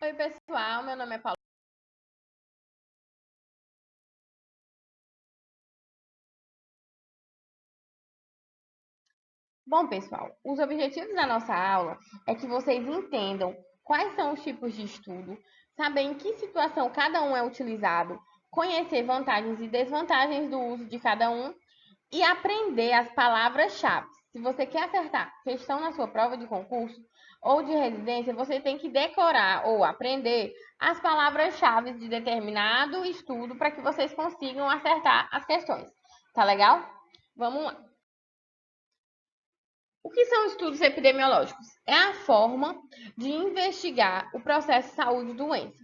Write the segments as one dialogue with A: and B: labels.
A: Oi, pessoal, meu nome é Paula. Bom, pessoal, os objetivos da nossa aula é que vocês entendam quais são os tipos de estudo, saber em que situação cada um é utilizado, conhecer vantagens e desvantagens do uso de cada um e aprender as palavras-chave. Se você quer acertar questão na sua prova de concurso ou de residência, você tem que decorar ou aprender as palavras-chave de determinado estudo para que vocês consigam acertar as questões. Tá legal? Vamos lá. O que são estudos epidemiológicos? É a forma de investigar o processo de saúde e doença,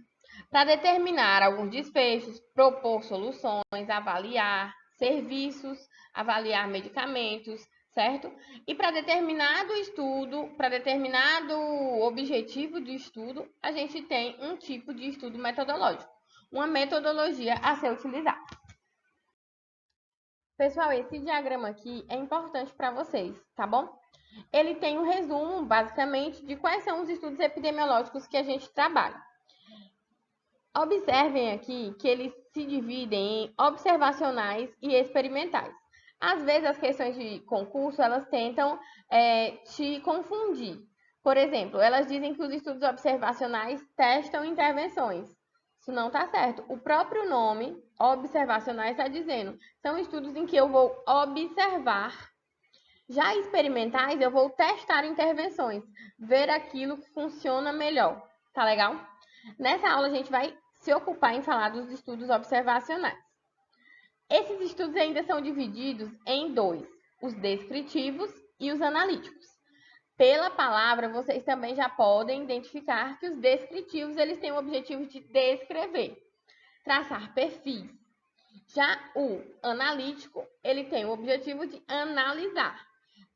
A: para determinar alguns desfechos, propor soluções, avaliar serviços, avaliar medicamentos, certo? E para determinado estudo, para determinado objetivo de estudo, a gente tem um tipo de estudo metodológico, uma metodologia a ser utilizada. Pessoal, esse diagrama aqui é importante para vocês, tá bom? Ele tem um resumo, basicamente, de quais são os estudos epidemiológicos que a gente trabalha. Observem aqui que eles se dividem em observacionais e experimentais. Às vezes, as questões de concurso, elas tentam te confundir. Por exemplo, elas dizem que os estudos observacionais testam intervenções. Isso não está certo. O próprio nome, observacionais, está dizendo, são estudos em que eu vou observar. Já experimentais, eu vou testar intervenções, ver aquilo que funciona melhor. Tá legal? Nessa aula, a gente vai se ocupar em falar dos estudos observacionais. Esses estudos ainda são divididos em dois, os descritivos e os analíticos. Pela palavra, vocês também já podem identificar que os descritivos eles têm o objetivo de descrever, traçar perfis. Já o analítico, ele tem o objetivo de analisar,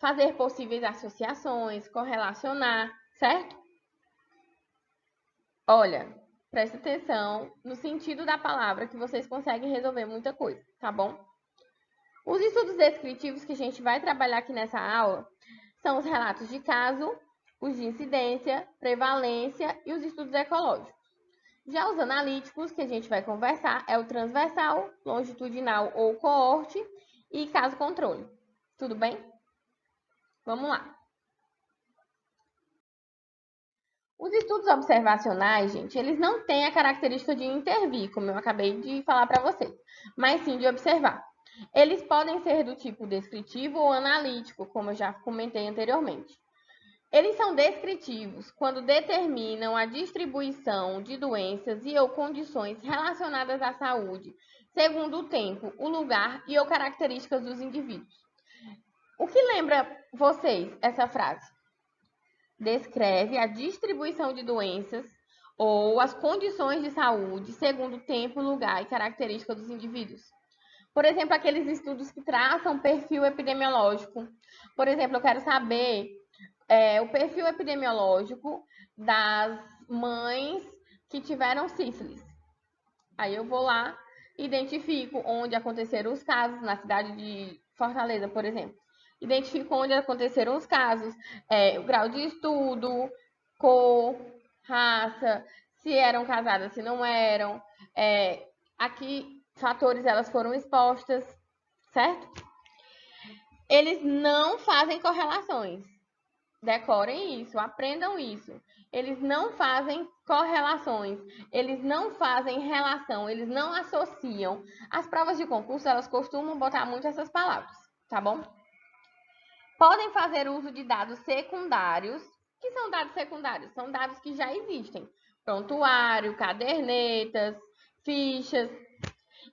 A: fazer possíveis associações, correlacionar, certo? Olha, presta atenção no sentido da palavra que vocês conseguem resolver muita coisa, tá bom? Os estudos descritivos que a gente vai trabalhar aqui nessa aula são os relatos de caso, os de incidência, prevalência e os estudos ecológicos. Já os analíticos, que a gente vai conversar, é o transversal, longitudinal ou coorte e caso controle. Tudo bem? Vamos lá. Os estudos observacionais, gente, eles não têm a característica de intervir, como eu acabei de falar para vocês, mas sim de observar. Eles podem ser do tipo descritivo ou analítico, como eu já comentei anteriormente. Eles são descritivos quando determinam a distribuição de doenças e ou condições relacionadas à saúde, segundo o tempo, o lugar e ou características dos indivíduos. O que lembra vocês essa frase? Descreve a distribuição de doenças ou as condições de saúde segundo o tempo, lugar e características dos indivíduos. Por exemplo, aqueles estudos que traçam perfil epidemiológico. Por exemplo, eu quero saber o perfil epidemiológico das mães que tiveram sífilis. Aí eu vou lá, identifico onde aconteceram os casos, na cidade de Fortaleza, por exemplo. Identifico onde aconteceram os casos, o grau de estudo, cor, raça, se eram casadas, se não eram, a que fatores elas foram expostas, certo? Eles não fazem correlações. Decorem isso, aprendam isso. Eles não fazem correlações, eles não fazem relação, eles não associam. As provas de concurso, elas costumam botar muito essas palavras, tá bom? Podem fazer uso de dados secundários. O que são dados secundários? São dados que já existem. Prontuário, cadernetas, fichas.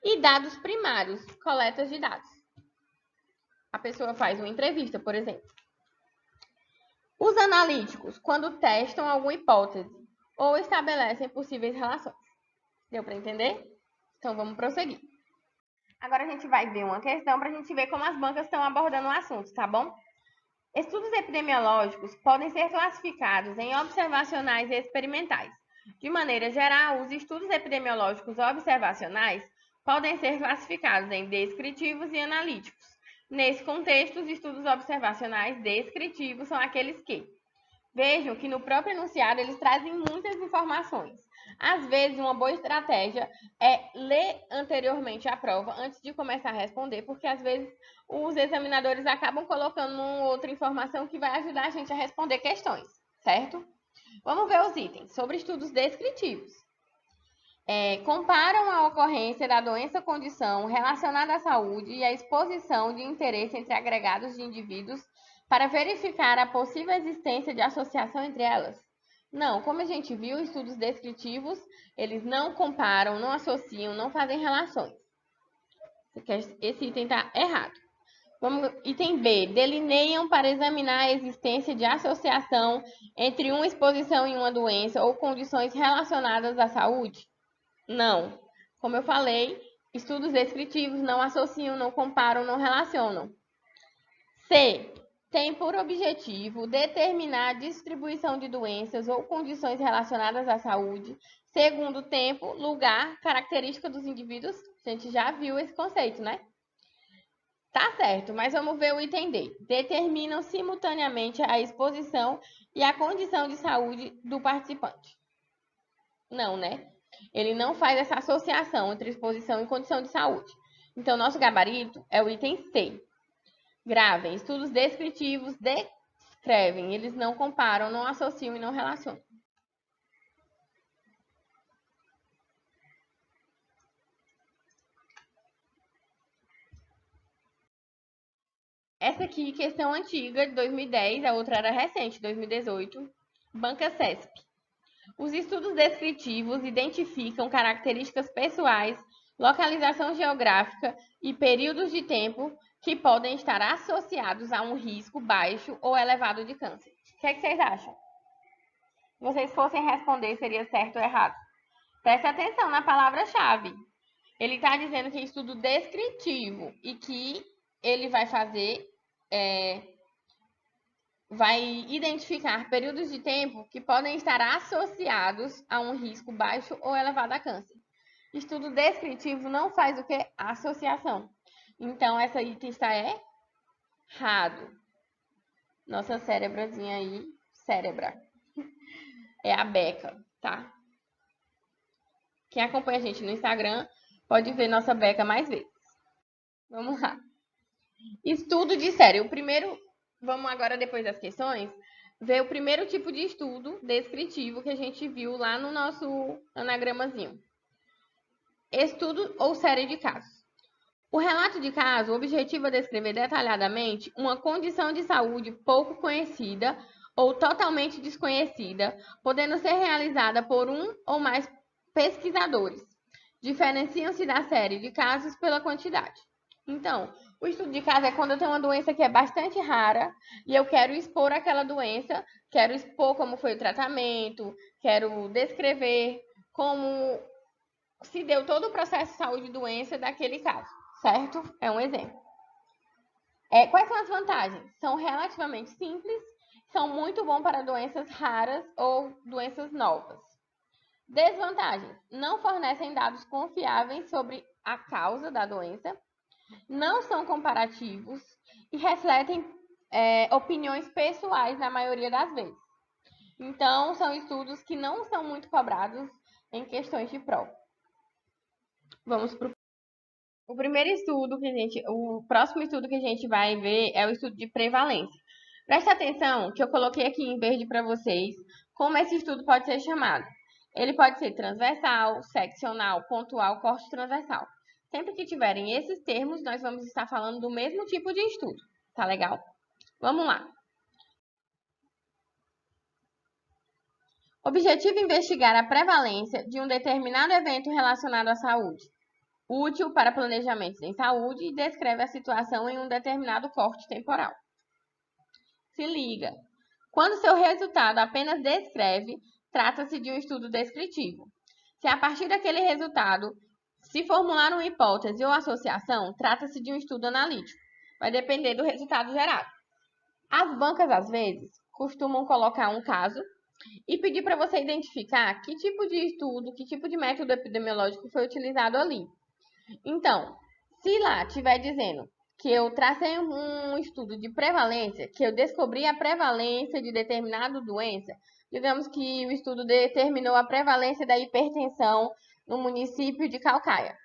A: E dados primários, coletas de dados. A pessoa faz uma entrevista, por exemplo. Os analíticos, quando testam alguma hipótese ou estabelecem possíveis relações. Deu para entender? Então vamos prosseguir. Agora a gente vai ver uma questão para a gente ver como as bancas estão abordando o assunto, tá bom? Estudos epidemiológicos podem ser classificados em observacionais e experimentais. De maneira geral, os estudos epidemiológicos observacionais podem ser classificados em descritivos e analíticos. Nesse contexto, os estudos observacionais descritivos são aqueles que Vejam que no próprio enunciado eles trazem muitas informações. Às vezes, uma boa estratégia é ler anteriormente a prova antes de começar a responder, porque às vezes os examinadores acabam colocando uma outra informação que vai ajudar a gente a responder questões, certo? Vamos ver os itens sobre estudos descritivos. Comparam a ocorrência da doença ou condição relacionada à saúde e a exposição de interesse entre agregados de indivíduos para verificar a possível existência de associação entre elas. Não, como a gente viu, estudos descritivos, eles não comparam, não associam, não fazem relações. Esse item está errado. Item B. Delineiam para examinar a existência de associação entre uma exposição em uma doença ou condições relacionadas à saúde? Não. Como eu falei, estudos descritivos não associam, não comparam, não relacionam. C. Tem por objetivo determinar a distribuição de doenças ou condições relacionadas à saúde, segundo tempo, lugar, característica dos indivíduos. A gente já viu esse conceito, né? Tá certo, mas vamos ver o item D. Determinam simultaneamente a exposição e a condição de saúde do participante. Não, né? Ele não faz essa associação entre exposição e condição de saúde. Então, nosso gabarito é o item C. Gravem, estudos descritivos descrevem, eles não comparam, não associam e não relacionam. Essa aqui, questão antiga, de 2010, a outra era recente, 2018, Banca CESP. Os estudos descritivos identificam características pessoais, localização geográfica e períodos de tempo que podem estar associados a um risco baixo ou elevado de câncer. O que é que vocês acham? Se vocês fossem responder, seria certo ou errado? Preste atenção na palavra-chave. Ele está dizendo que é estudo descritivo e que ele vai fazer, vai identificar períodos de tempo que podem estar associados a um risco baixo ou elevado a câncer. Estudo descritivo não faz o que? Associação. Então, essa item está errado. Nossa cérebrazinha aí, cérebra. É a Beca, tá? Quem acompanha a gente no Instagram pode ver nossa Beca mais vezes. Vamos lá. Estudo de série. O primeiro, vamos agora, depois das questões, ver o primeiro tipo de estudo descritivo que a gente viu lá no nosso anagramazinho. Estudo ou série de casos. O relato de caso, o objetivo é descrever detalhadamente uma condição de saúde pouco conhecida ou totalmente desconhecida, podendo ser realizada por um ou mais pesquisadores. Diferenciam-se da série de casos pela quantidade. Então, o estudo de caso é quando eu tenho uma doença que é bastante rara e eu quero expor aquela doença, quero expor como foi o tratamento, quero descrever como se deu todo o processo de saúde e doença daquele caso, certo? É um exemplo. Quais são as vantagens? São relativamente simples, são muito bons para doenças raras ou doenças novas. Desvantagens: não fornecem dados confiáveis sobre a causa da doença, não são comparativos e refletem opiniões pessoais na maioria das vezes. Então, são estudos que não são muito cobrados em questões de prova. Vamos para o primeiro estudo o próximo estudo que a gente vai ver é o estudo de prevalência. Preste atenção que eu coloquei aqui em verde para vocês como esse estudo pode ser chamado. Ele pode ser transversal, seccional, pontual, corte transversal. Sempre que tiverem esses termos, nós vamos estar falando do mesmo tipo de estudo. Tá legal? Vamos lá. Objetivo: investigar a prevalência de um determinado evento relacionado à saúde, útil para planejamentos em saúde e descreve a situação em um determinado corte temporal. Se liga. Quando seu resultado apenas descreve, trata-se de um estudo descritivo. Se a partir daquele resultado se formular uma hipótese ou associação, trata-se de um estudo analítico. Vai depender do resultado gerado. As bancas, às vezes, costumam colocar um caso e pedir para você identificar que tipo de estudo, que tipo de método epidemiológico foi utilizado ali. Então, se lá estiver dizendo que eu tracei um estudo de prevalência, que eu descobri a prevalência de determinada doença. Digamos que o estudo determinou a prevalência da hipertensão no município de Calcaia.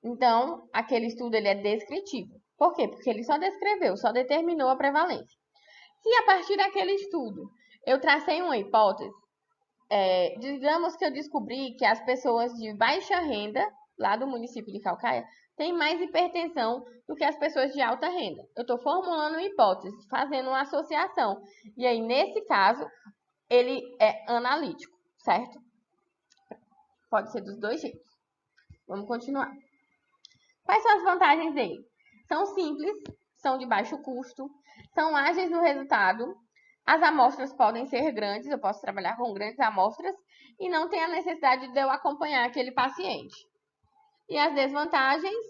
A: Então, aquele estudo ele é descritivo. Por quê? Porque ele só descreveu, só determinou a prevalência. Se a partir daquele estudo eu tracei uma hipótese, digamos que eu descobri que as pessoas de baixa renda, lá do município de Calcaia, têm mais hipertensão do que as pessoas de alta renda. Eu estou formulando uma hipótese, fazendo uma associação. E aí, nesse caso, ele é analítico, certo? Pode ser dos dois jeitos. Vamos continuar. Quais são as vantagens dele? São simples, são de baixo custo, são ágeis no resultado, as amostras podem ser grandes, eu posso trabalhar com grandes amostras e não tem a necessidade de eu acompanhar aquele paciente. E as desvantagens,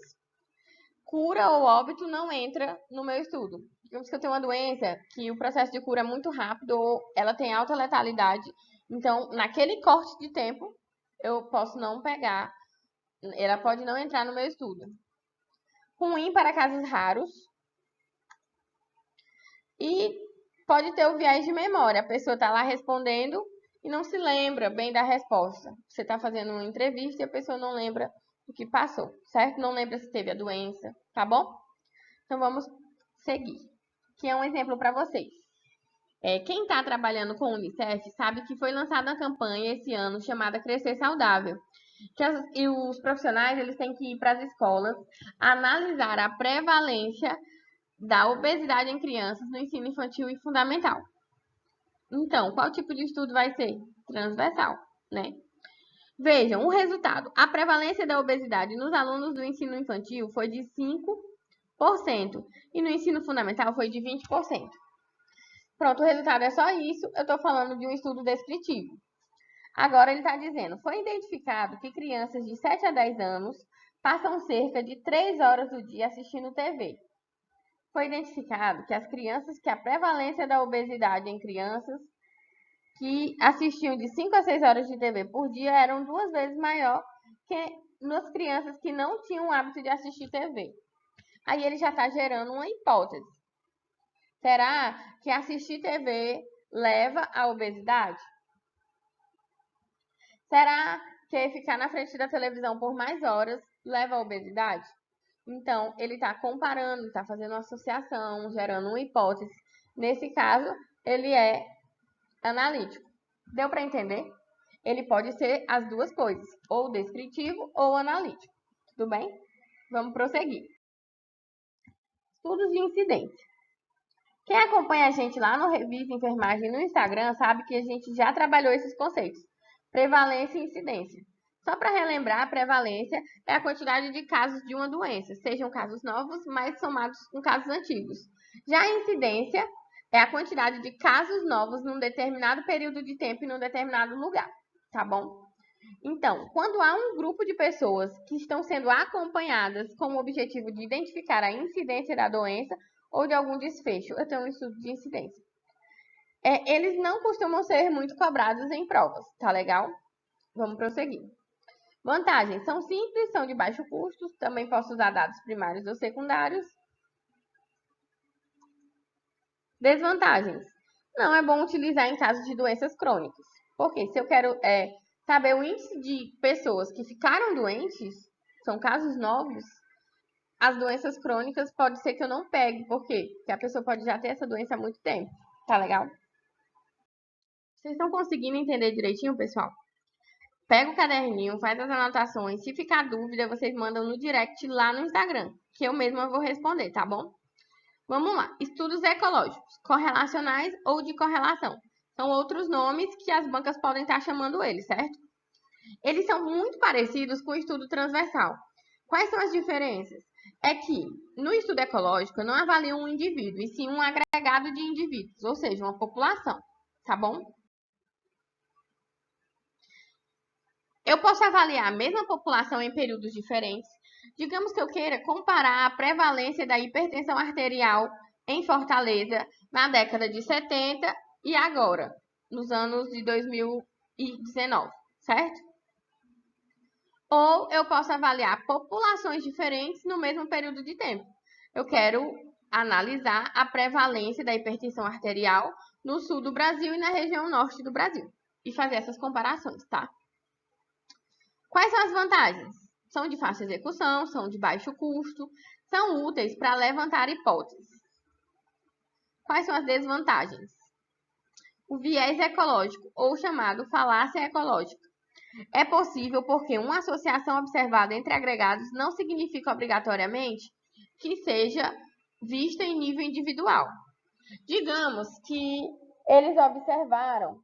A: cura ou óbito não entra no meu estudo. Digamos que eu tenho uma doença que o processo de cura é muito rápido ou ela tem alta letalidade, então naquele corte de tempo eu posso não pegar, ela pode não entrar no meu estudo. Ruim para casos raros. E pode ter o viés de memória. A pessoa está lá respondendo e não se lembra bem da resposta. Você está fazendo uma entrevista e a pessoa não lembra do que passou, certo? Não lembra se teve a doença, tá bom? Então vamos seguir. Que é um exemplo para vocês. Quem está trabalhando com o Unicef sabe que foi lançada uma campanha esse ano chamada Crescer Saudável. E os profissionais eles têm que ir para as escolas analisar a prevalência da obesidade em crianças no ensino infantil e fundamental. Então, qual tipo de estudo vai ser? Transversal, né? Vejam o resultado. A prevalência da obesidade nos alunos do ensino infantil foi de 5% e no ensino fundamental foi de 20%. Pronto, o resultado é só isso. Eu estou falando de um estudo descritivo. Agora ele está dizendo, foi identificado que crianças de 7 a 10 anos passam cerca de 3 horas do dia assistindo TV. Foi identificado que as crianças, que a prevalência da obesidade em crianças que assistiam de 5 a 6 horas de TV por dia eram 2 vezes maior que nas crianças que não tinham o hábito de assistir TV. Aí ele já está gerando uma hipótese. Será que assistir TV leva à obesidade? Será que ficar na frente da televisão por mais horas leva à obesidade? Então, ele está comparando, está fazendo uma associação, gerando uma hipótese. Nesse caso, ele é analítico. Deu para entender? Ele pode ser as duas coisas, ou descritivo ou analítico. Tudo bem? Vamos prosseguir. Estudos de incidência. Quem acompanha a gente lá no Revista Enfermagem no Instagram sabe que a gente já trabalhou esses conceitos. Prevalência e incidência. Só para relembrar, a prevalência é a quantidade de casos de uma doença, sejam casos novos, mas somados com casos antigos. Já a incidência é a quantidade de casos novos num determinado período de tempo e num determinado lugar, tá bom? Então, quando há um grupo de pessoas que estão sendo acompanhadas com o objetivo de identificar a incidência da doença ou de algum desfecho, eu tenho um estudo de incidência. Eles não costumam ser muito cobrados em provas, tá legal? Vamos prosseguir. Vantagens, são simples, são de baixo custo, também posso usar dados primários ou secundários. Desvantagens, não é bom utilizar em casos de doenças crônicas. Porque se eu quero saber o índice de pessoas que ficaram doentes, são casos novos, as doenças crônicas pode ser que eu não pegue. Por quê? Porque a pessoa pode já ter essa doença há muito tempo. Tá legal? Vocês estão conseguindo entender direitinho, pessoal? Pega o caderninho, faz as anotações. Se ficar dúvida, vocês mandam no direct lá no Instagram, que eu mesma vou responder, tá bom? Vamos lá. Estudos ecológicos, correlacionais ou de correlação. São outros nomes que as bancas podem estar chamando eles, certo? Eles são muito parecidos com o estudo transversal. Quais são as diferenças? É que no estudo ecológico eu não avalio um indivíduo, e sim um agregado de indivíduos, ou seja, uma população, tá bom? Eu posso avaliar a mesma população em períodos diferentes. Digamos que eu queira comparar a prevalência da hipertensão arterial em Fortaleza na década de 70 e agora, nos anos de 2019, certo? Ou eu posso avaliar populações diferentes no mesmo período de tempo. eu quero analisar a prevalência da hipertensão arterial no sul do Brasil e na região norte do Brasil. E fazer essas comparações, tá? Quais são as vantagens? São de fácil execução, são de baixo custo, são úteis para levantar hipóteses. Quais são as desvantagens? O viés ecológico, ou chamado falácia ecológica. É possível porque uma associação observada entre agregados não significa obrigatoriamente que seja vista em nível individual. Digamos que eles observaram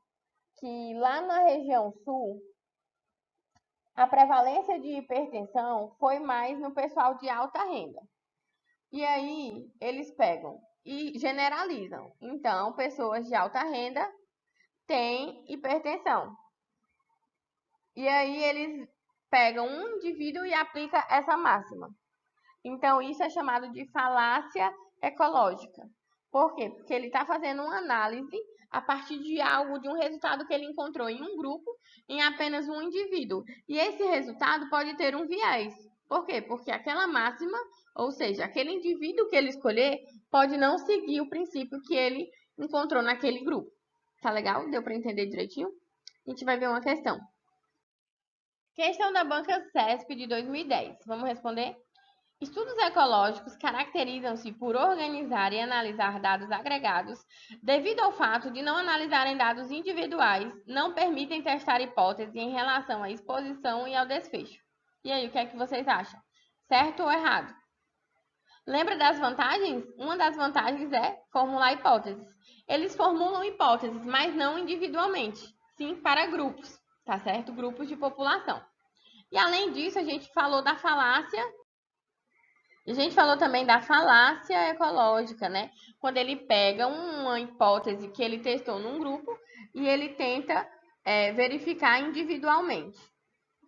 A: que lá na região sul, a prevalência de hipertensão foi mais no pessoal de alta renda. E aí, eles pegam e generalizam. Então, pessoas de alta renda têm hipertensão. E aí, eles pegam um indivíduo e aplicam essa máxima. Então, isso é chamado de falácia ecológica. Por quê? Porque ele está fazendo uma análise a partir de algo, de um resultado que ele encontrou em um grupo, em apenas um indivíduo. E esse resultado pode ter um viés. Por quê? Porque aquela máxima, ou seja, aquele indivíduo que ele escolher, pode não seguir o princípio que ele encontrou naquele grupo. Tá legal? Deu para entender direitinho? A gente vai ver uma questão. Questão da banca CESP de 2010. Vamos responder? Estudos ecológicos caracterizam-se por organizar e analisar dados agregados, devido ao fato de não analisarem dados individuais, não permitem testar hipóteses em relação à exposição e ao desfecho. E aí, o que é que vocês acham? Certo ou errado? Lembra das vantagens? Uma das vantagens é formular hipóteses. Eles formulam hipóteses, mas não individualmente, sim para grupos, tá certo? Grupos de população. E além disso, a gente falou da falácia. A gente falou também da falácia ecológica, né? Quando ele pega uma hipótese que ele testou num grupo e ele tenta verificar individualmente,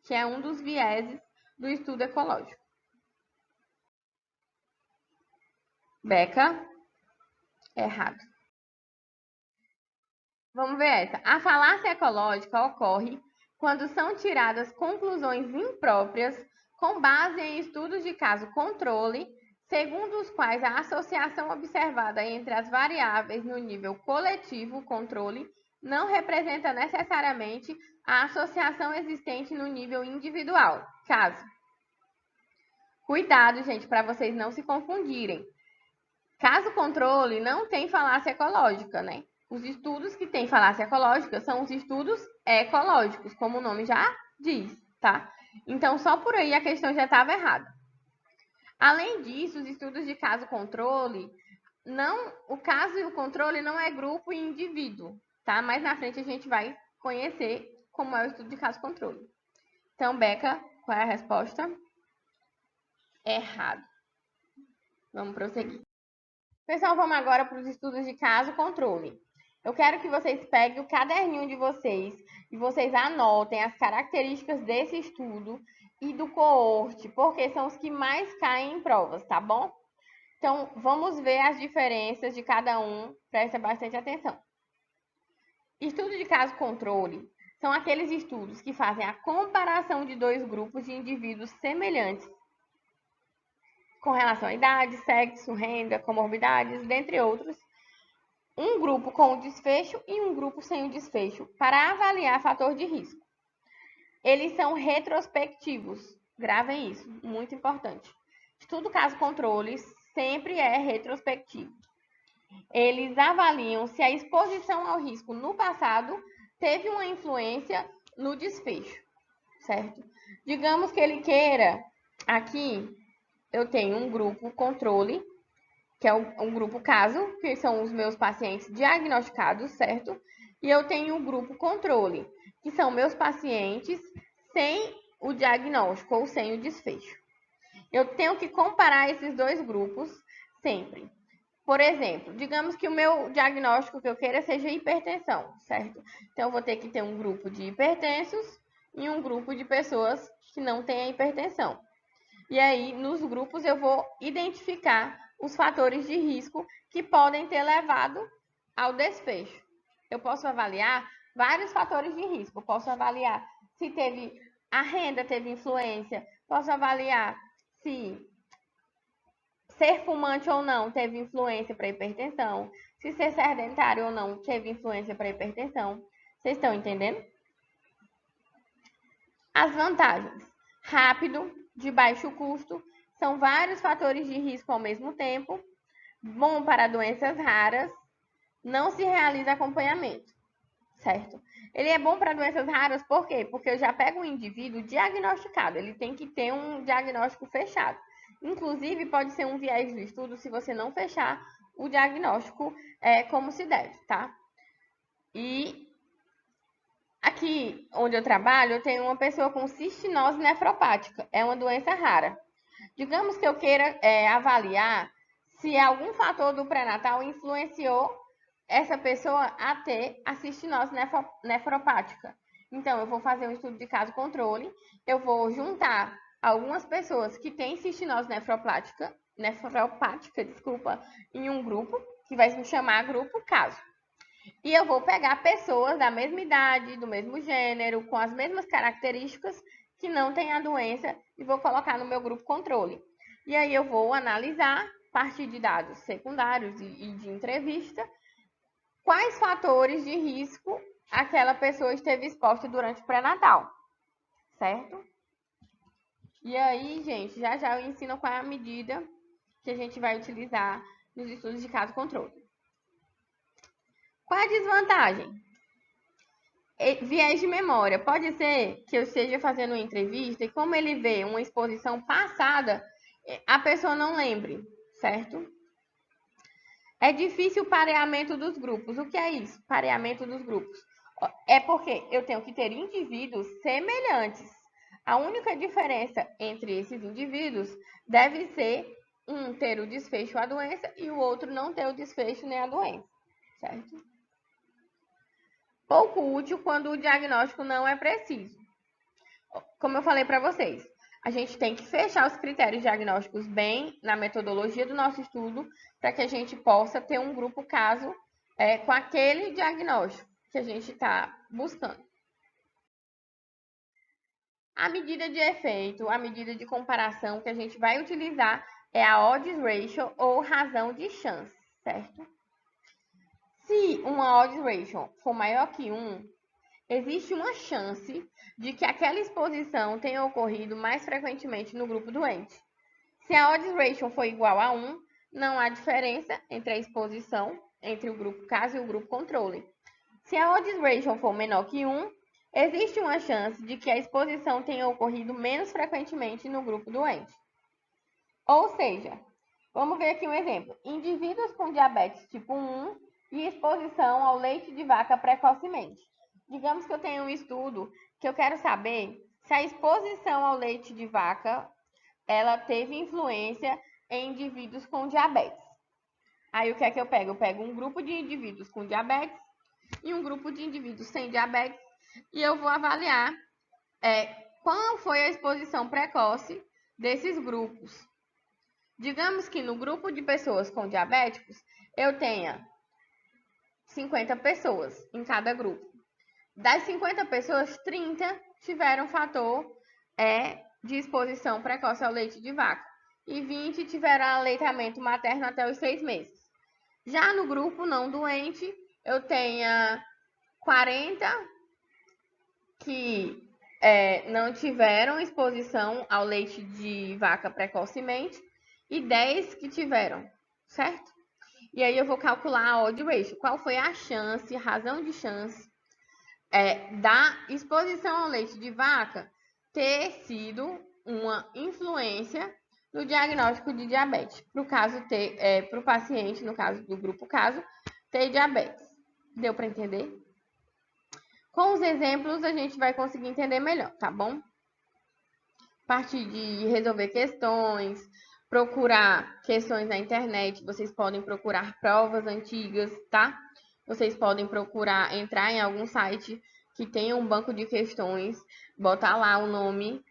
A: que é um dos vieses do estudo ecológico. Beca, errado. Vamos ver essa. A falácia ecológica ocorre quando são tiradas conclusões impróprias com base em estudos de caso controle, segundo os quais a associação observada entre as variáveis no nível coletivo controle não representa necessariamente a associação existente no nível individual. Caso. Cuidado, gente, para vocês não se confundirem. Caso controle não tem falácia ecológica, né? Os estudos que têm falácia ecológica são os estudos ecológicos, como o nome já diz, tá? Então, só por aí a questão já estava errada. Além disso, os estudos de caso-controle, o caso e o controle não é grupo e indivíduo, tá? Mais na frente a gente vai conhecer como é o estudo de caso-controle. Então, Beca, qual é a resposta? Errado. Vamos prosseguir. Pessoal, vamos agora para os estudos de caso-controle. Eu quero que vocês peguem o caderninho de vocês e vocês anotem as características desse estudo e do coorte, porque são os que mais caem em provas, tá bom? Então, vamos ver as diferenças de cada um, presta bastante atenção. Estudo de caso-controle são aqueles estudos que fazem a comparação de dois grupos de indivíduos semelhantes com relação à idade, sexo, renda, comorbidades, dentre outros, um grupo com o desfecho e um grupo sem o desfecho, para avaliar fator de risco. Eles são retrospectivos, gravem isso, muito importante. Estudo caso-controle sempre é retrospectivo. Eles avaliam se a exposição ao risco no passado teve uma influência no desfecho, certo? Digamos que ele queira, aqui eu tenho um grupo controle, que é um grupo caso, que são os meus pacientes diagnosticados, certo? E eu tenho um grupo controle, que são meus pacientes sem o diagnóstico ou sem o desfecho. Eu tenho que comparar esses dois grupos sempre. Por exemplo, digamos que o meu diagnóstico que eu queira seja hipertensão, certo? Então, eu vou ter que ter um grupo de hipertensos e um grupo de pessoas que não têm a hipertensão. E aí, nos grupos, eu vou identificar os fatores de risco que podem ter levado ao desfecho. Eu posso avaliar vários fatores de risco. Eu posso avaliar se a renda teve influência, posso avaliar se ser fumante ou não teve influência para hipertensão, se ser sedentário ou não teve influência para hipertensão. Vocês estão entendendo? As vantagens: rápido, de baixo custo, são vários fatores de risco ao mesmo tempo, bom para doenças raras, não se realiza acompanhamento, certo? Ele é bom para doenças raras por quê? Porque eu já pego um indivíduo diagnosticado, ele tem que ter um diagnóstico fechado. Inclusive, pode ser um viés do estudo se você não fechar o diagnóstico como se deve, tá? E aqui onde eu trabalho, eu tenho uma pessoa com cistinose nefropática, é uma doença rara. Digamos que eu queira avaliar se algum fator do pré-natal influenciou essa pessoa a ter a cistinose nefropática. Então, eu vou fazer um estudo de caso controle, eu vou juntar algumas pessoas que têm cistinose nefropática, em um grupo, que vai se chamar grupo caso. E eu vou pegar pessoas da mesma idade, do mesmo gênero, com as mesmas características, que não têm a doença, e vou colocar no meu grupo controle. E aí eu vou analisar, a partir de dados secundários e de entrevista, quais fatores de risco aquela pessoa esteve exposta durante o pré-natal, certo? E aí, gente, já eu ensino qual é a medida que a gente vai utilizar nos estudos de caso controle. Qual é a desvantagem? Viés de memória. Pode ser que eu esteja fazendo uma entrevista e como ele vê uma exposição passada, a pessoa não lembre, certo? É difícil o pareamento dos grupos. O que é isso? Pareamento dos grupos. É porque eu tenho que ter indivíduos semelhantes. A única diferença entre esses indivíduos deve ser um ter o desfecho à doença e o outro não ter o desfecho nem a doença, certo? Pouco útil quando o diagnóstico não é preciso. Como eu falei para vocês, a gente tem que fechar os critérios diagnósticos bem na metodologia do nosso estudo para que a gente possa ter um grupo caso com aquele diagnóstico que a gente está buscando. A medida de efeito, a medida de comparação que a gente vai utilizar é a odds ratio ou razão de chance, certo? Se uma odds ratio for maior que 1, existe uma chance de que aquela exposição tenha ocorrido mais frequentemente no grupo doente. Se a odds ratio for igual a 1, não há diferença entre a exposição entre o grupo caso e o grupo controle. Se a odds ratio for menor que 1, existe uma chance de que a exposição tenha ocorrido menos frequentemente no grupo doente. Ou seja, vamos ver aqui um exemplo. Indivíduos com diabetes tipo 1 e exposição ao leite de vaca precocemente. Digamos que eu tenho um estudo que eu quero saber se a exposição ao leite de vaca ela teve influência em indivíduos com diabetes. Aí o que é que eu pego? Eu pego um grupo de indivíduos com diabetes e um grupo de indivíduos sem diabetes e eu vou avaliar qual foi a exposição precoce desses grupos. Digamos que no grupo de pessoas com diabéticos eu tenha 50 pessoas em cada grupo. Das 50 pessoas, 30 tiveram fator de exposição precoce ao leite de vaca e 20 tiveram aleitamento materno até os 6 meses. Já no grupo não doente, eu tenho 40 que não tiveram exposição ao leite de vaca precocemente e 10 que tiveram, certo? E aí eu vou calcular a odd ratio. Qual foi a chance, a razão de chance da exposição ao leite de vaca ter sido uma influência no diagnóstico de diabetes, para o paciente, no caso do grupo caso, ter diabetes. Deu para entender? Com os exemplos a gente vai conseguir entender melhor, tá bom? A partir de resolver questões, procurar questões na internet, vocês podem procurar provas antigas, tá? Vocês podem procurar entrar em algum site que tenha um banco de questões, botar lá o nome,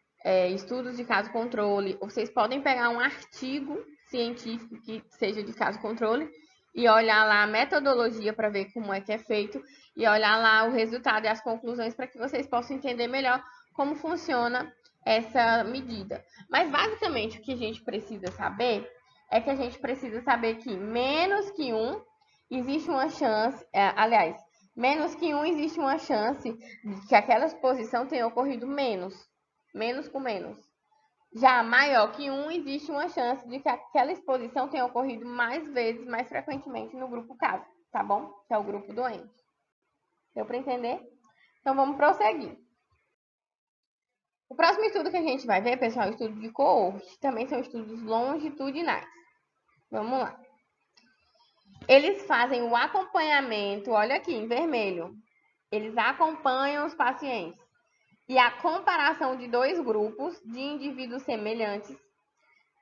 A: estudos de caso controle. Vocês podem pegar um artigo científico que seja de caso controle e olhar lá a metodologia para ver como é que é feito e olhar lá o resultado e as conclusões para que vocês possam entender melhor como funciona essa medida. Mas basicamente o que a gente precisa saber é que a gente precisa saber que menos que 1 existe uma chance, menos que 1 existe uma chance de que aquela exposição tenha ocorrido menos com menos. Já maior que 1 existe uma chance de que aquela exposição tenha ocorrido mais vezes, mais frequentemente no grupo caso, tá bom? Que é o grupo doente. Deu para entender? Então vamos prosseguir. O próximo estudo que a gente vai ver, pessoal, é o estudo de coorte. Também são estudos longitudinais. Vamos lá. Eles fazem o acompanhamento, olha aqui, em vermelho. Eles acompanham os pacientes. E a comparação de dois grupos de indivíduos semelhantes,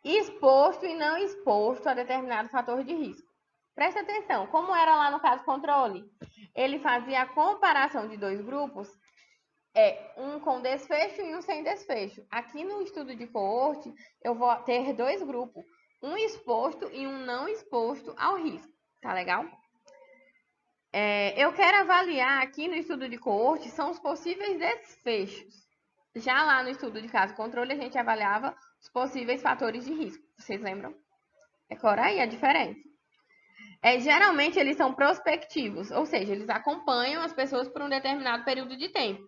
A: exposto e não exposto a determinado fator de risco. Presta atenção, como era lá no caso controle? Ele fazia a comparação de dois grupos, um com desfecho e um sem desfecho. Aqui no estudo de coorte, eu vou ter dois grupos, um exposto e um não exposto ao risco. Tá legal? Eu quero avaliar aqui no estudo de coorte são os possíveis desfechos. Já lá no estudo de caso controle, a gente avaliava os possíveis fatores de risco. Vocês lembram? Decora aí a diferença. Geralmente, eles são prospectivos, ou seja, eles acompanham as pessoas por um determinado período de tempo.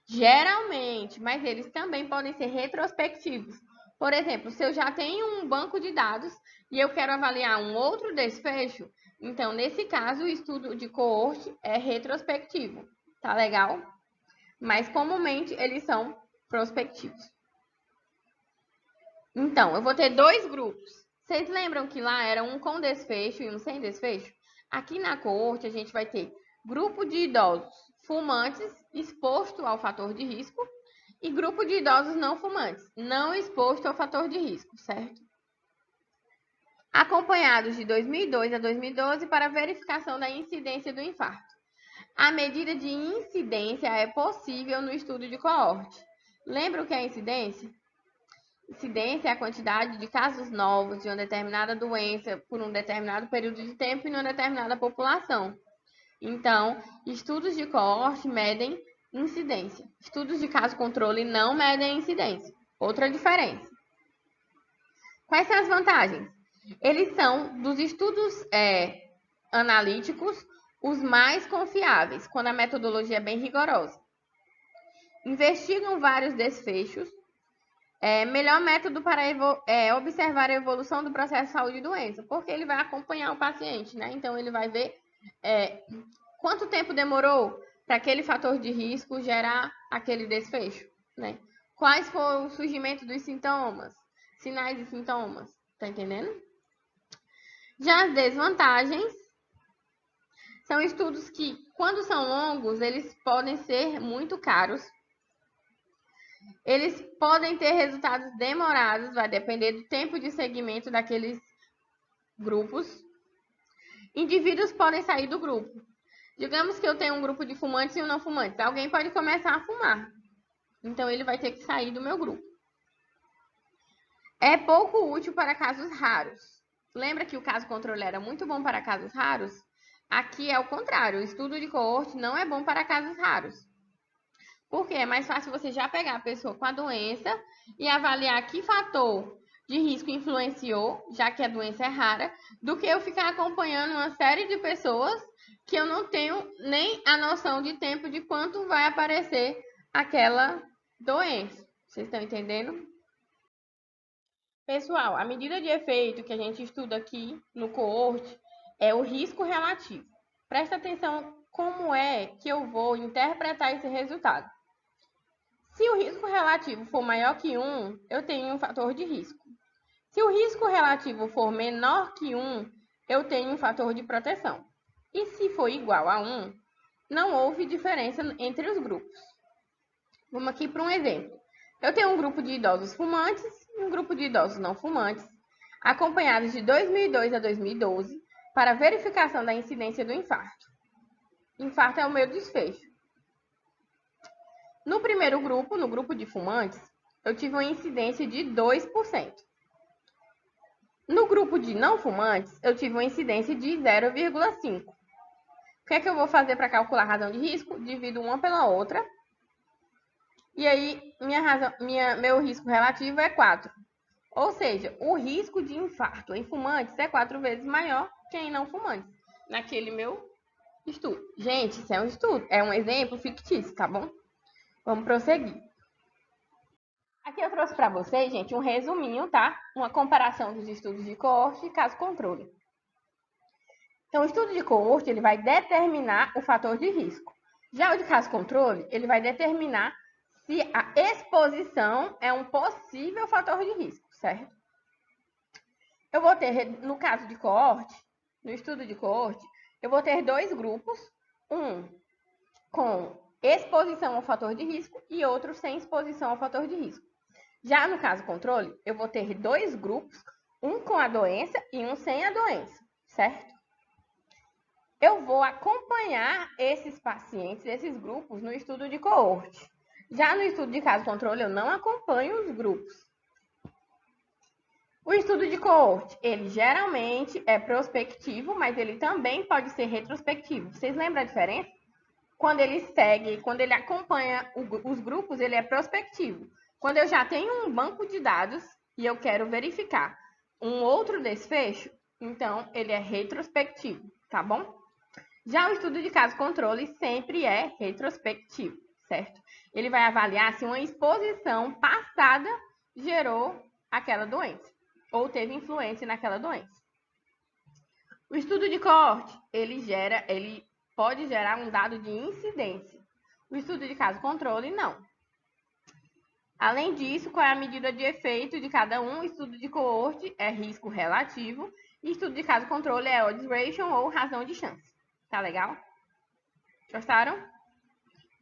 A: Geralmente, mas eles também podem ser retrospectivos. Por exemplo, se eu já tenho um banco de dados e eu quero avaliar um outro desfecho, então, nesse caso, o estudo de coorte é retrospectivo. Tá legal? Mas, comumente, eles são prospectivos. Então, eu vou ter dois grupos. Vocês lembram que lá era um com desfecho e um sem desfecho? Aqui na coorte, a gente vai ter grupo de idosos fumantes exposto ao fator de risco e grupo de idosos não fumantes, não exposto ao fator de risco, certo? Acompanhados de 2002 a 2012 para verificação da incidência do infarto. A medida de incidência é possível no estudo de coorte. Lembra o que é incidência? Incidência é a quantidade de casos novos de uma determinada doença por um determinado período de tempo em uma determinada população. Então, estudos de coorte medem incidência. Estudos de caso controle não medem incidência. Outra diferença. Quais são as vantagens? Eles são, dos estudos analíticos, os mais confiáveis, quando a metodologia é bem rigorosa. Investigam vários desfechos. Melhor método para observar a evolução do processo de saúde e doença, porque ele vai acompanhar o paciente, né? Então, ele vai ver quanto tempo demorou para aquele fator de risco gerar aquele desfecho, né? Quais foram o surgimento dos sintomas, sinais e sintomas, tá entendendo? Já as desvantagens são estudos que, quando são longos, eles podem ser muito caros. Eles podem ter resultados demorados, vai depender do tempo de segmento daqueles grupos. Indivíduos podem sair do grupo. Digamos que eu tenho um grupo de fumantes e um não fumantes. Alguém pode começar a fumar. Então, ele vai ter que sair do meu grupo. É pouco útil para casos raros. Lembra que o caso controle era muito bom para casos raros? Aqui é o contrário. O estudo de coorte não é bom para casos raros. Porque é mais fácil você já pegar a pessoa com a doença e avaliar que fator de risco influenciou, já que a doença é rara, do que eu ficar acompanhando uma série de pessoas que eu não tenho nem a noção de tempo de quanto vai aparecer aquela doença. Vocês estão entendendo? Pessoal, a medida de efeito que a gente estuda aqui no coorte é o risco relativo. Presta atenção como é que eu vou interpretar esse resultado. Se o risco relativo for maior que 1, eu tenho um fator de risco. Se o risco relativo for menor que 1, eu tenho um fator de proteção. E se for igual a 1, não houve diferença entre os grupos. Vamos aqui para um exemplo. Eu tenho um grupo de idosos fumantes e um grupo de idosos não fumantes, acompanhados de 2002 a 2012, para verificação da incidência do infarto. Infarto é o meu desfecho. No primeiro grupo, no grupo de fumantes, eu tive uma incidência de 2%. No grupo de não fumantes, eu tive uma incidência de 0,5%. O que é que eu vou fazer para calcular a razão de risco? Divido uma pela outra. E aí, meu risco relativo é 4. Ou seja, o risco de infarto em fumantes é 4 vezes maior que em não fumantes, naquele meu estudo. Gente, isso é um estudo, é um exemplo fictício, tá bom? Vamos prosseguir. Aqui eu trouxe para vocês, gente, um resuminho, tá? Uma comparação dos estudos de coorte e caso controle. Então, o estudo de coorte, ele vai determinar o fator de risco. Já o de caso controle, ele vai determinar se a exposição é um possível fator de risco, certo? Eu vou ter, no caso de coorte, no estudo de coorte, eu vou ter dois grupos, um com exposição ao fator de risco e outro sem exposição ao fator de risco. Já no caso controle, eu vou ter dois grupos, um com a doença e um sem a doença, certo? Eu vou acompanhar esses pacientes, esses grupos, no estudo de coorte. Já no estudo de caso controle, eu não acompanho os grupos. O estudo de coorte, ele geralmente é prospectivo, mas ele também pode ser retrospectivo. Vocês lembram a diferença? Quando ele segue, quando ele acompanha os grupos, ele é prospectivo. Quando eu já tenho um banco de dados e eu quero verificar um outro desfecho, então ele é retrospectivo, tá bom? Já o estudo de caso controle sempre é retrospectivo, certo? Ele vai avaliar se uma exposição passada gerou aquela doença ou teve influência naquela doença. O estudo de coorte, ele pode gerar um dado de incidência. O estudo de caso controle, não. Além disso, qual é a medida de efeito de cada um? O estudo de coorte é risco relativo e estudo de caso controle é odds ratio ou razão de chance. Tá legal? Gostaram?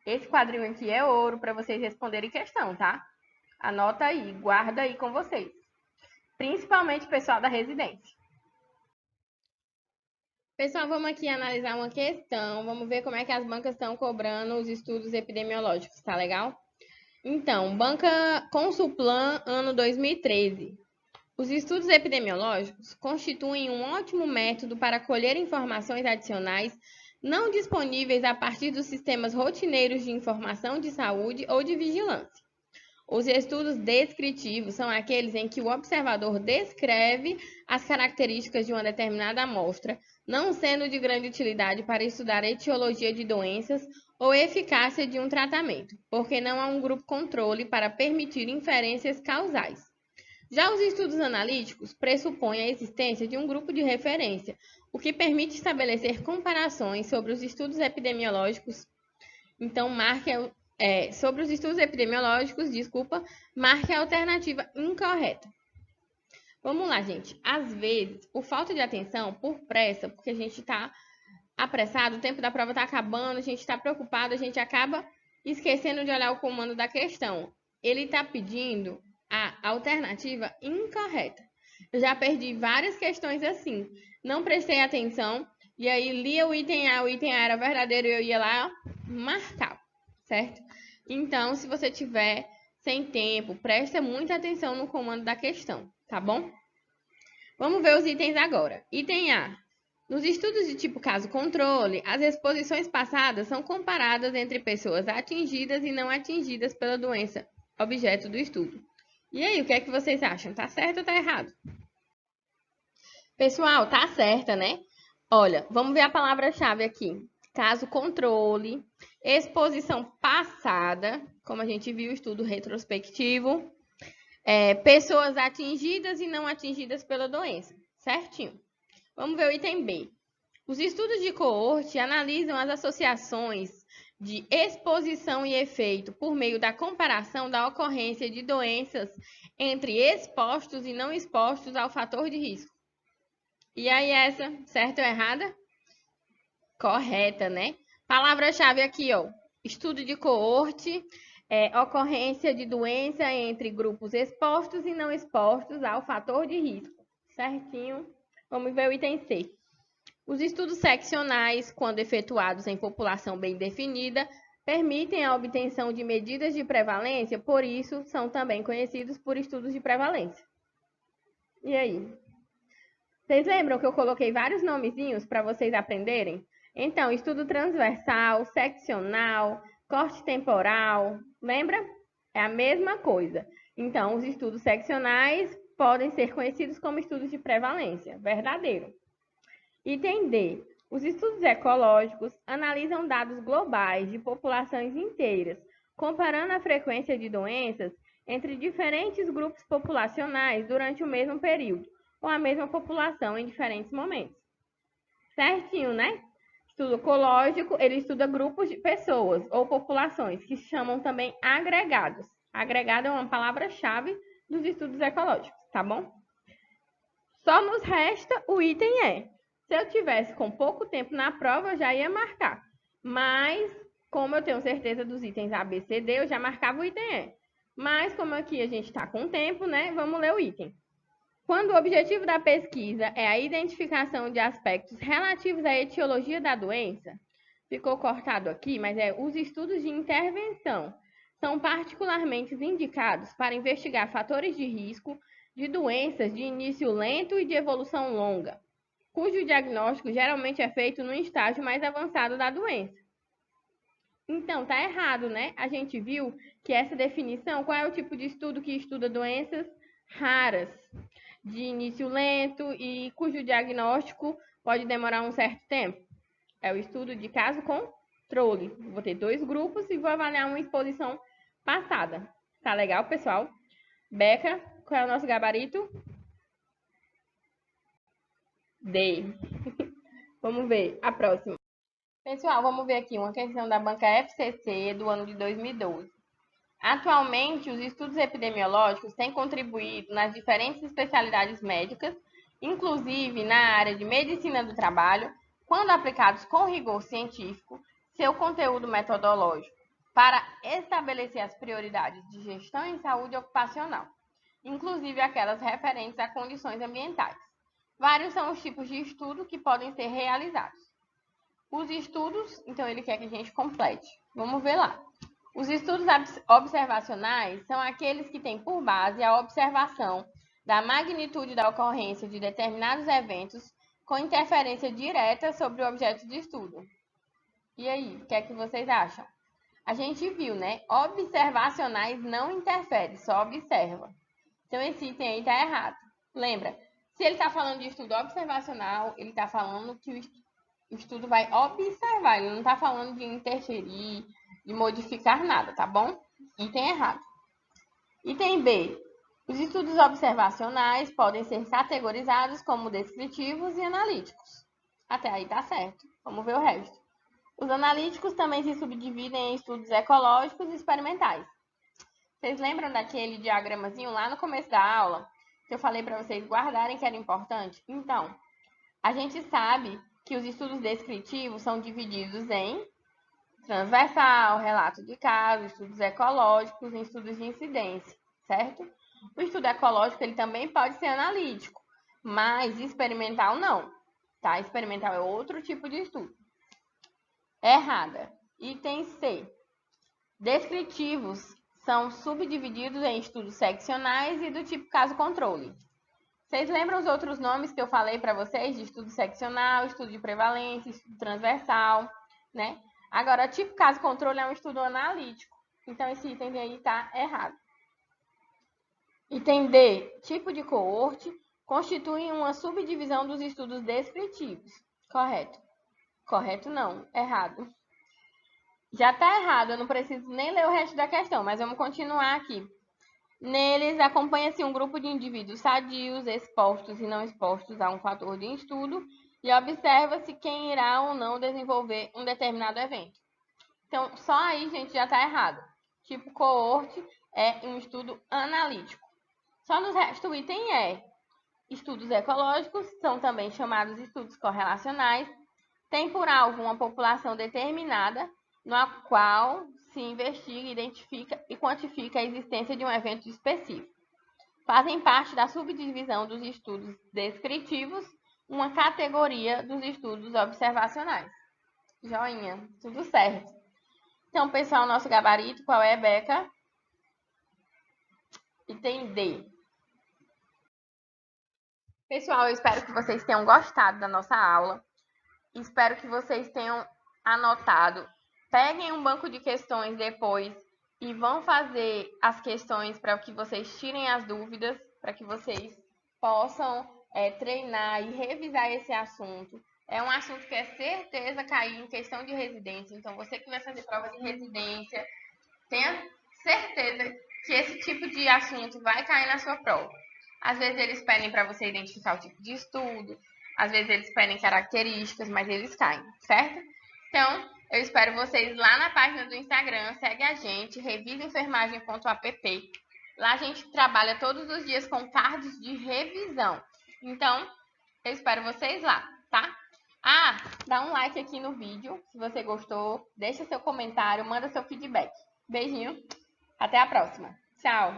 A: Esse quadrinho aqui é ouro para vocês responderem questão, tá? Anota aí, guarda aí com vocês. Principalmente o pessoal da residência. Pessoal, vamos aqui analisar uma questão. Vamos ver como é que as bancas estão cobrando os estudos epidemiológicos, tá legal? Então, banca Consulplan, ano 2013. Os estudos epidemiológicos constituem um ótimo método para colher informações adicionais não disponíveis a partir dos sistemas rotineiros de informação de saúde ou de vigilância. Os estudos descritivos são aqueles em que o observador descreve as características de uma determinada amostra, não sendo de grande utilidade para estudar a etiologia de doenças ou eficácia de um tratamento, porque não há um grupo controle para permitir inferências causais. Já os estudos analíticos pressupõem a existência de um grupo de referência, o que permite estabelecer comparações sobre os estudos epidemiológicos. Então, sobre os estudos epidemiológicos, marque a alternativa incorreta. Vamos lá, gente. Às vezes, por falta de atenção, por pressa, porque a gente está apressado, o tempo da prova está acabando, a gente está preocupado, a gente acaba esquecendo de olhar o comando da questão. Ele está pedindo a alternativa incorreta. Eu já perdi várias questões assim. Não prestei atenção e aí lia o item A era verdadeiro e eu ia lá marcar, certo? Então, se você tiver sem tempo, presta muita atenção no comando da questão, tá bom? Vamos ver os itens agora. Item A. Nos estudos de tipo caso controle, as exposições passadas são comparadas entre pessoas atingidas e não atingidas pela doença objeto do estudo. E aí, o que é que vocês acham? Tá certo ou tá errado? Pessoal, tá certa, né? Olha, vamos ver a palavra-chave aqui. Caso controle, exposição passada, como a gente viu, estudo retrospectivo, pessoas atingidas e não atingidas pela doença, certinho? Vamos ver o item B. Os estudos de coorte analisam as associações de exposição e efeito por meio da comparação da ocorrência de doenças entre expostos e não expostos ao fator de risco. E aí essa, certa ou errada? Correta, né? Palavra-chave aqui, ó. Estudo de coorte, ocorrência de doença entre grupos expostos e não expostos ao fator de risco. Certinho? Vamos ver o item C. Os estudos seccionais, quando efetuados em população bem definida, permitem a obtenção de medidas de prevalência, por isso são também conhecidos por estudos de prevalência. E aí? Vocês lembram que eu coloquei vários nomezinhos para vocês aprenderem? Então, estudo transversal, seccional, corte temporal, lembra? É a mesma coisa. Então, os estudos seccionais podem ser conhecidos como estudos de prevalência. Verdadeiro. Item D. Os estudos ecológicos analisam dados globais de populações inteiras, comparando a frequência de doenças entre diferentes grupos populacionais durante o mesmo período, ou a mesma população em diferentes momentos. Certinho, né? Estudo ecológico, ele estuda grupos de pessoas ou populações, que se chamam também agregados. Agregado é uma palavra-chave dos estudos ecológicos, tá bom? Só nos resta o item E. Se eu tivesse com pouco tempo na prova, eu já ia marcar. Mas, como eu tenho certeza dos itens A, B, C, D, eu já marcava o item E. Mas, como aqui a gente está com tempo, né? Vamos ler o item. Quando o objetivo da pesquisa é a identificação de aspectos relativos à etiologia da doença, ficou cortado aqui, mas os estudos de intervenção são particularmente indicados para investigar fatores de risco de doenças de início lento e de evolução longa, cujo diagnóstico geralmente é feito no estágio mais avançado da doença. Então, tá errado, né? A gente viu que essa definição, qual é o tipo de estudo que estuda doenças raras, de início lento e cujo diagnóstico pode demorar um certo tempo? É o estudo de caso controle. Vou ter 2 grupos e vou avaliar uma exposição passada. Tá legal, pessoal? Beca, qual é o nosso gabarito? D. Vamos ver a próxima. Pessoal, vamos ver aqui uma questão da banca FCC do ano de 2012. Atualmente, os estudos epidemiológicos têm contribuído nas diferentes especialidades médicas, inclusive na área de medicina do trabalho, quando aplicados com rigor científico, seu conteúdo metodológico, para estabelecer as prioridades de gestão em saúde ocupacional, inclusive aquelas referentes a condições ambientais. Vários são os tipos de estudo que podem ser realizados. Os estudos, então ele quer que a gente complete. Vamos ver lá. Os estudos observacionais são aqueles que têm por base a observação da magnitude da ocorrência de determinados eventos com interferência direta sobre o objeto de estudo. E aí, o que é que vocês acham? A gente viu, né? Observacionais não interfere, só observa. Então, esse item aí está errado. Lembra, se ele está falando de estudo observacional, ele está falando que o estudo vai observar, ele não está falando de interferir, de modificar nada, tá bom? Item errado. Item B. Os estudos observacionais podem ser categorizados como descritivos e analíticos. Até aí tá certo. Vamos ver o resto. Os analíticos também se subdividem em estudos ecológicos e experimentais. Vocês lembram daquele diagramazinho lá no começo da aula que eu falei para vocês guardarem que era importante? Então, a gente sabe que os estudos descritivos são divididos em transversal, relato de caso, estudos ecológicos e estudos de incidência, certo? O estudo ecológico ele também pode ser analítico, mas experimental não, tá? Experimental é outro tipo de estudo. Errada. Item C. Descritivos são subdivididos em estudos seccionais e do tipo caso-controle. Vocês lembram os outros nomes que eu falei para vocês? De estudo seccional, estudo de prevalência, estudo transversal, né? Agora, tipo caso-controle é um estudo analítico. Então, esse item aí está errado. Item D. Tipo de coorte constitui uma subdivisão dos estudos descritivos. Correto. Correto não. Errado. Já está errado, eu não preciso nem ler o resto da questão, mas vamos continuar aqui. Neles, acompanha-se um grupo de indivíduos sadios, expostos e não expostos a um fator de estudo e observa-se quem irá ou não desenvolver um determinado evento. Então, só aí, gente, já está errado. Tipo coorte é um estudo analítico. Só nos resta o item E. Estudos ecológicos são também chamados estudos correlacionais, têm por alvo uma população determinada, na qual se investiga, identifica e quantifica a existência de um evento específico. Fazem parte da subdivisão dos estudos descritivos, uma categoria dos estudos observacionais. Joinha, tudo certo. Então, pessoal, nosso gabarito, qual é, Beca? Item D. Pessoal, eu espero que vocês tenham gostado da nossa aula. Espero que vocês tenham anotado. Peguem um banco de questões depois e vão fazer as questões para que vocês tirem as dúvidas, para que vocês possam treinar e revisar esse assunto. É um assunto que é certeza cair em questão de residência. Então, você que vai fazer prova de residência, tenha certeza que esse tipo de assunto vai cair na sua prova. Às vezes eles pedem para você identificar o tipo de estudo, às vezes eles pedem características, mas eles caem, certo? Então, eu espero vocês lá na página do Instagram, segue a gente, revisaenfermagem.app. Lá a gente trabalha todos os dias com cards de revisão. Então, eu espero vocês lá, tá? Ah, dá um like aqui no vídeo, se você gostou, deixa seu comentário, manda seu feedback. Beijinho, até a próxima. Tchau!